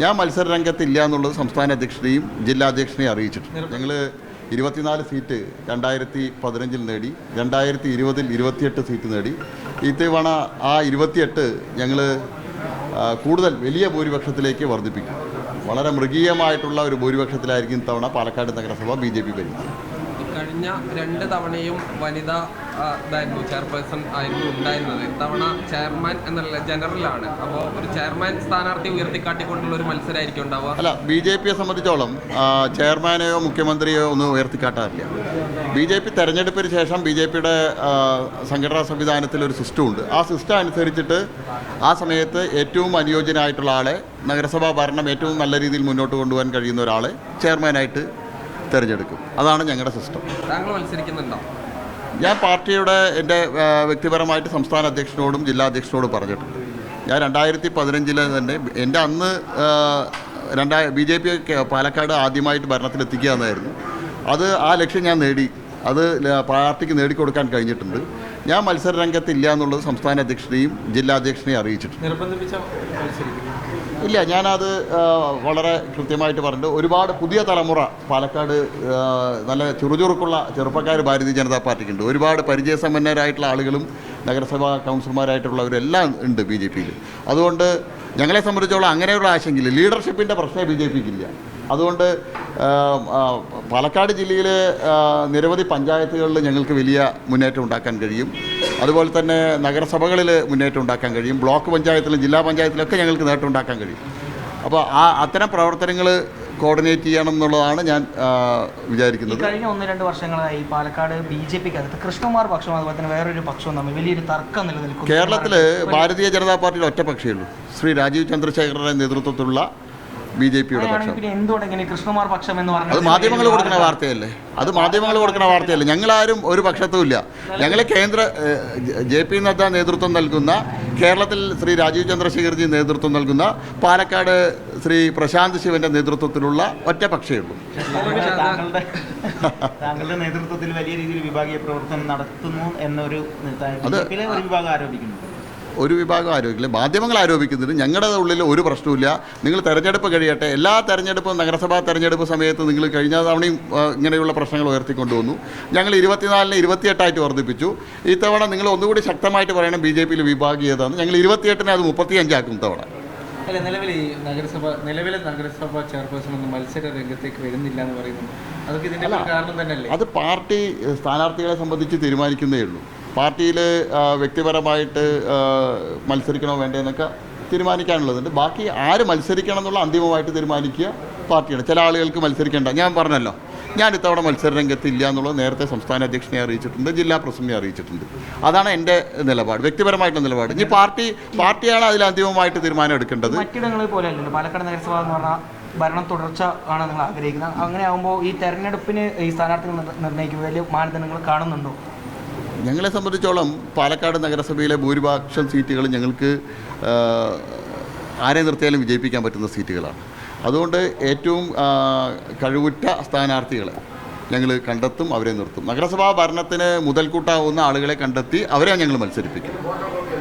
ഞാൻ മത്സരരംഗത്തില്ല എന്നുള്ളത് സംസ്ഥാന അധ്യക്ഷനെയും ജില്ലാ അധ്യക്ഷനെയും അറിയിച്ചിട്ടുണ്ട്. ഞങ്ങൾ 24 സീറ്റ് 2015 നേടി, 2020 28 സീറ്റ് നേടി. ഇത്തവണ ആ 28 ഞങ്ങൾ കൂടുതൽ വലിയ ഭൂരിപക്ഷത്തിലേക്ക് വർദ്ധിപ്പിക്കും. വളരെ മൃഗീയമായിട്ടുള്ള ഒരു ഭൂരിപക്ഷത്തിലായിരിക്കും ഇത്തവണ പാലക്കാട് നഗരസഭ BJP ഭരിക്കുന്നത്. കഴിഞ്ഞ 2 തവണയും വനിതാ ചെയർപേഴ്സൺ ആയിരുന്നു ഉണ്ടായിരുന്നത്. ഇത്തവണ ചെയർമാൻ എന്നുള്ള ജനറലാണ്. അപ്പോൾ ഒരു ചെയർമാൻ സ്ഥാനാർത്ഥി ഉയർത്തിക്കാട്ടിക്കൊണ്ടുള്ള ഒരു മത്സരമായിരിക്കും ഉണ്ടാവുക. അല്ല, BJPയെ സംബന്ധിച്ചോളം ചെയർമാനെയോ മുഖ്യമന്ത്രിയോ ഒന്നും ഉയർത്തിക്കാട്ടാറില്ല. BJP തെരഞ്ഞെടുപ്പിന് ശേഷം BJPയുടെ സംഘടനാ സംവിധാനത്തിൽ ഒരു സിസ്റ്റമുണ്ട്. ആ സിസ്റ്റം അനുസരിച്ചിട്ട് ആ സമയത്ത് ഏറ്റവും അനുയോജ്യനായിട്ടുള്ള ആളെ, നഗരസഭാ ഭരണം ഏറ്റവും നല്ല രീതിയിൽ മുന്നോട്ട് കൊണ്ടുപോകാൻ കഴിയുന്ന ഒരാളെ ചെയർമാനായിട്ട് തിരഞ്ഞെടുക്കും. അതാണ് ഞങ്ങളുടെ സിസ്റ്റം. താങ്കൾ മത്സരിക്കുന്നുണ്ടോ? ഞാൻ പാർട്ടിയുടെ എൻ്റെ വ്യക്തിപരമായിട്ട് സംസ്ഥാന അധ്യക്ഷനോടും ജില്ലാ അധ്യക്ഷനോടും പറഞ്ഞിട്ടുണ്ട്. ഞാൻ 2015 തന്നെ എൻ്റെ അന്ന് BJP പാലക്കാട് ആദ്യമായിട്ട് ഭരണത്തിലെത്തിക്കുക എന്നായിരുന്നു. ആ ലക്ഷ്യം ഞാൻ നേടി. അത് പാർട്ടിക്ക് നേടിക്കൊടുക്കാൻ കഴിഞ്ഞിട്ടുണ്ട്. ഞാൻ മത്സരരംഗത്തില്ല എന്നുള്ളത് സംസ്ഥാന അധ്യക്ഷനെയും ജില്ലാ അധ്യക്ഷനെയും അറിയിച്ചിട്ടുണ്ട്. ഇല്ല, ഞാനത് വളരെ കൃത്യമായിട്ട് പറഞ്ഞിട്ട് ഒരുപാട് പുതിയ തലമുറ പാലക്കാട് നല്ല ചുറുചുറുക്കുള്ള ചെറുപ്പക്കാർ ഭാരതീയ ജനതാ പാർട്ടിക്കുണ്ട്. ഒരുപാട് പരിചയസമ്പന്നരായിട്ടുള്ള ആളുകളും നഗരസഭാ കൗൺസിലർമാരായിട്ടുള്ളവരെല്ലാം ഉണ്ട് BJPയിൽ. അതുകൊണ്ട് ഞങ്ങളെ സംബന്ധിച്ചോളം അങ്ങനെയുള്ള ആശങ്കയില്ല. ലീഡർഷിപ്പിൻ്റെ പ്രശ്നം BJPക്കില്ല. അതുകൊണ്ട് പാലക്കാട് ജില്ലയിലെ നിരവധി പഞ്ചായത്തുകളിൽ ഞങ്ങൾക്ക് വലിയ മുന്നേറ്റം ഉണ്ടാക്കാൻ കഴിയും. അതുപോലെ തന്നെ നഗരസഭകളിൽ മുന്നേറ്റം ഉണ്ടാക്കാൻ കഴിയും. ബ്ലോക്ക് പഞ്ചായത്തിലും ജില്ലാ പഞ്ചായത്തിലൊക്കെ ഞങ്ങൾക്ക് നേട്ടം ഉണ്ടാക്കാൻ കഴിയും. അപ്പോൾ അത്തരം പ്രവർത്തനങ്ങൾ കോർഡിനേറ്റ് ചെയ്യണം എന്നുള്ളതാണ് ഞാൻ വിചാരിക്കുന്നത്. കഴിഞ്ഞ 1-2 വർഷങ്ങളായി പാലക്കാട് BJPക്കകത്ത് കൃഷ്ണകുമാർ പക്ഷവും അതുപോലെ തന്നെ വേറൊരു പക്ഷവും തമ്മിൽ വലിയൊരു തർക്കം നിലനിൽക്കുന്നു. കേരളത്തിൽ ഭാരതീയ ജനതാ പാർട്ടിയിൽ ഒറ്റ പക്ഷമേ ശ്രീ രാജീവ് ചന്ദ്രശേഖരന്റെ നേതൃത്വത്തിലുള്ള BJPയുടെ പക്ഷം. കൃഷ്ണകുമാർ പക്ഷം എന്ന് പറഞ്ഞാൽ അത് മാധ്യമങ്ങൾ കൊടുക്കുന്ന വാർത്തയല്ലേ. ഞങ്ങളാരും ഒരു പക്ഷത്തുമില്ല. ഞങ്ങൾ കേന്ദ്ര JP നദ്ദ നേതൃത്വം നൽകുന്ന, കേരളത്തിൽ ശ്രീ രാജീവ് ചന്ദ്രശേഖർജി നേതൃത്വം നൽകുന്ന, പാലക്കാട് ശ്രീ പ്രശാന്ത് ശിവന്റെ നേതൃത്വത്തിലുള്ള ഒറ്റ പക്ഷമേ ഉള്ളൂ. താങ്കളുടെ നേതൃത്വത്തിൽ വലിയ രീതിയിൽ വിഭാഗീയ പ്രവർത്തനം നടത്തുന്നു എന്നൊരു വിഭാഗം ആരോപിക്കുന്നു. ഒരു വിഭാഗം ആരോപിക്കില്ല, മാധ്യമങ്ങൾ ആരോപിക്കുന്നുണ്ട്. ഞങ്ങളുടെ ഉള്ളിൽ ഒരു പ്രശ്നവുമില്ല. നിങ്ങൾ തെരഞ്ഞെടുപ്പ് കഴിയട്ടെ. എല്ലാ തെരഞ്ഞെടുപ്പും, നഗരസഭാ തെരഞ്ഞെടുപ്പ് സമയത്ത് നിങ്ങൾ കഴിഞ്ഞ തവണയും ഇങ്ങനെയുള്ള പ്രശ്നങ്ങൾ ഉയർത്തിക്കൊണ്ടുവന്നു. ഞങ്ങൾ 24-ന് 28 വർദ്ധിപ്പിച്ചു. ഇത്തവണ നിങ്ങൾ ഒന്നുകൂടി ശക്തമായിട്ട് പറയണം BJPയിൽ വിഭാഗീയതാണ്. ഞങ്ങൾ 28-ന് അത് 35 തവണ. അല്ല, നിലവിലെ നഗരസഭ ചെയർപേഴ്സൺ ഒന്നും മത്സര രംഗത്തേക്ക് വരുന്നില്ല എന്ന് പറയുന്നു. അതൊക്കെ ഇതിൻ്റെ കാരണം തന്നെയല്ലേ? അത് പാർട്ടി സ്ഥാനാർത്ഥികളെ സംബന്ധിച്ച് തീരുമാനിക്കുന്നേ ഉള്ളൂ. പാർട്ടിയിൽ വ്യക്തിപരമായിട്ട് മത്സരിക്കണോ വേണ്ടതെന്നൊക്കെ തീരുമാനിക്കാനുള്ളതുണ്ട്. ബാക്കി ആര് മത്സരിക്കണം എന്നുള്ള അന്തിമമായിട്ട് തീരുമാനിക്കുക പാർട്ടിയാണ്. ചില ആളുകൾക്ക് മത്സരിക്കേണ്ട. ഞാൻ പറഞ്ഞല്ലോ, ഞാൻ ഇത്തവണ മത്സരരംഗത്തില്ല എന്നുള്ളത് നേരത്തെ സംസ്ഥാന അധ്യക്ഷനെ അറിയിച്ചിട്ടുണ്ട്, ജില്ലാ പ്രസിഡന്റിനെ അറിയിച്ചിട്ടുണ്ട്. അതാണ് എൻ്റെ നിലപാട്, വ്യക്തിപരമായിട്ടുള്ള നിലപാട്. ഇനി പാർട്ടിയാണ് അതിൽ അന്തിമമായിട്ട് തീരുമാനം എടുക്കേണ്ടത്. മറ്റിടങ്ങളിൽ പോലെ അല്ലല്ലോ പാലക്കാട് നഗരസഭ എന്ന് പറഞ്ഞാൽ ഭരണം തുടർച്ച ആണ് നിങ്ങൾ ആഗ്രഹിക്കുന്നത്. അങ്ങനെ ആകുമ്പോൾ ഈ തെരഞ്ഞെടുപ്പിന് ഈ സ്ഥാനാർത്ഥികൾ നിർണ്ണയിക്കുന്ന വലിയ മാനദണ്ഡങ്ങൾ കാണുന്നുണ്ടോ? ഞങ്ങളെ സംബന്ധിച്ചോളം പാലക്കാട് നഗരസഭയിലെ ഭൂരിപക്ഷം സീറ്റുകൾ ഞങ്ങൾക്ക് ആരെ നിർത്തിയാലും വിജയിപ്പിക്കാൻ പറ്റുന്ന സീറ്റുകളാണ്. അതുകൊണ്ട് ഏറ്റവും കഴിവുറ്റ സ്ഥാനാർത്ഥികളെ ഞങ്ങൾ കണ്ടെത്തും, അവരെ നിർത്തും. നഗരസഭാ ഭരണത്തിന് മുതൽക്കൂട്ടാവുന്ന ആളുകളെ കണ്ടെത്തി അവരെ ഞങ്ങൾ മത്സരിപ്പിക്കും.